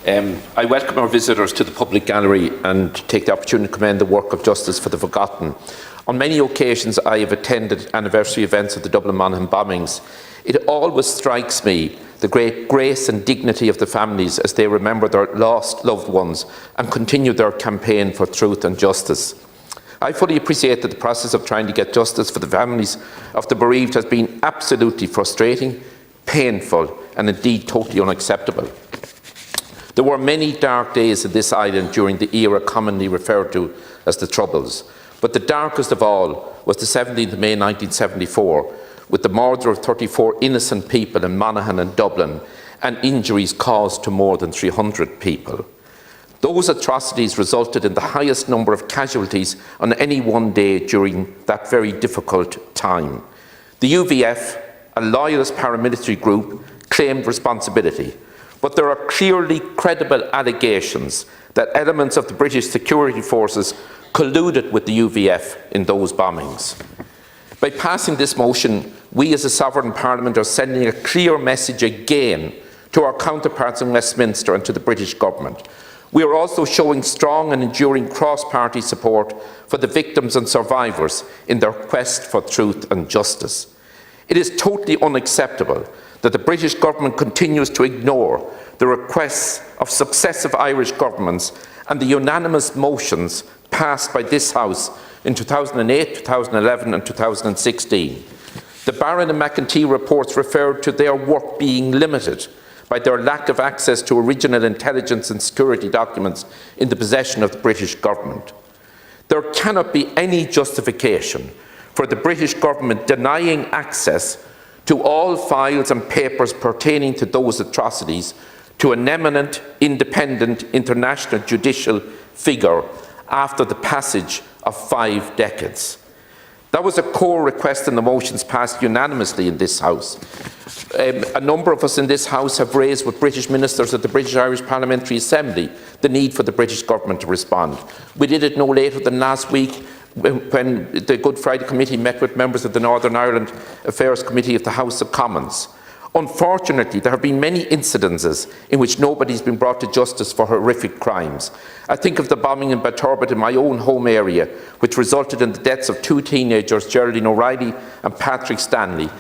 I welcome our visitors to the public gallery and take the opportunity to commend the work of Justice for the Forgotten. On many occasions I have attended anniversary events of the Dublin Monaghan bombings. It always strikes me the great grace and dignity of the families as they remember their lost loved ones and continue their campaign for truth and justice. I fully appreciate that the process of trying to get justice for the families of the bereaved has been absolutely frustrating, painful and indeed totally unacceptable. There were many dark days in this island during the era commonly referred to as the Troubles, but the darkest of all was the 17th of May 1974, with the murder of 34 innocent people in Monaghan and Dublin and injuries caused to more than 300 people. Those atrocities resulted in the highest number of casualties on any one day during that very difficult time. The UVF, a loyalist paramilitary group, claimed responsibility, but there are clearly credible allegations that elements of the British security forces colluded with the UVF in those bombings. By passing this motion, we as a sovereign parliament are sending a clear message again to our counterparts in Westminster and to the British government. We are also showing strong and enduring cross-party support for the victims and survivors in their quest for truth and justice. It is totally unacceptable that the British government continues to ignore the requests of successive Irish governments and the unanimous motions passed by this House in 2008, 2011 and 2016. The Barron and McEntee reports referred to their work being limited by their lack of access to original intelligence and security documents in the possession of the British government. There cannot be any justification for the British government denying access to all files and papers pertaining to those atrocities to an eminent, independent, international judicial figure after the passage of 5 decades. That was a core request in the motions passed unanimously in this House. A number of us in this House have raised with British ministers at the British Irish Parliamentary Assembly the need for the British government to respond. We did it no later than last week when the Good Friday Committee met with members of the Northern Ireland Affairs Committee of the House of Commons. Unfortunately, there have been many incidences in which nobody has been brought to justice for horrific crimes. I think of the bombing in Batorbet in my own home area, which resulted in the deaths of 2 teenagers, Geraldine O'Reilly and Patrick Stanley.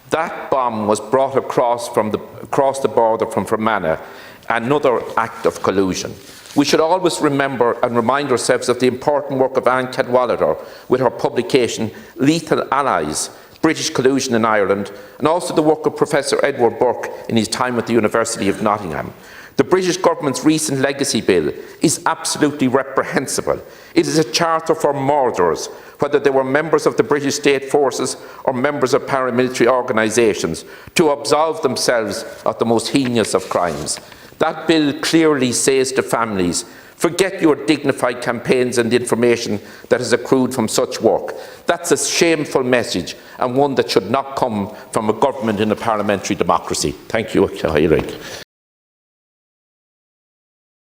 That bomb was brought across the border from Fermanagh, another act of collusion. We should always remember and remind ourselves of the important work of Anne Cadwallader with her publication Lethal Allies, British Collusion in Ireland, and also the work of Professor Edward Burke in his time at the University of Nottingham. The British government's recent legacy bill is absolutely reprehensible. It is a charter for murderers, whether they were members of the British state forces or members of paramilitary organisations, to absolve themselves of the most heinous of crimes. That bill clearly says to families, forget your dignified campaigns and the information that has accrued from such work. That's a shameful message and one that should not come from a government in a parliamentary democracy. Thank you.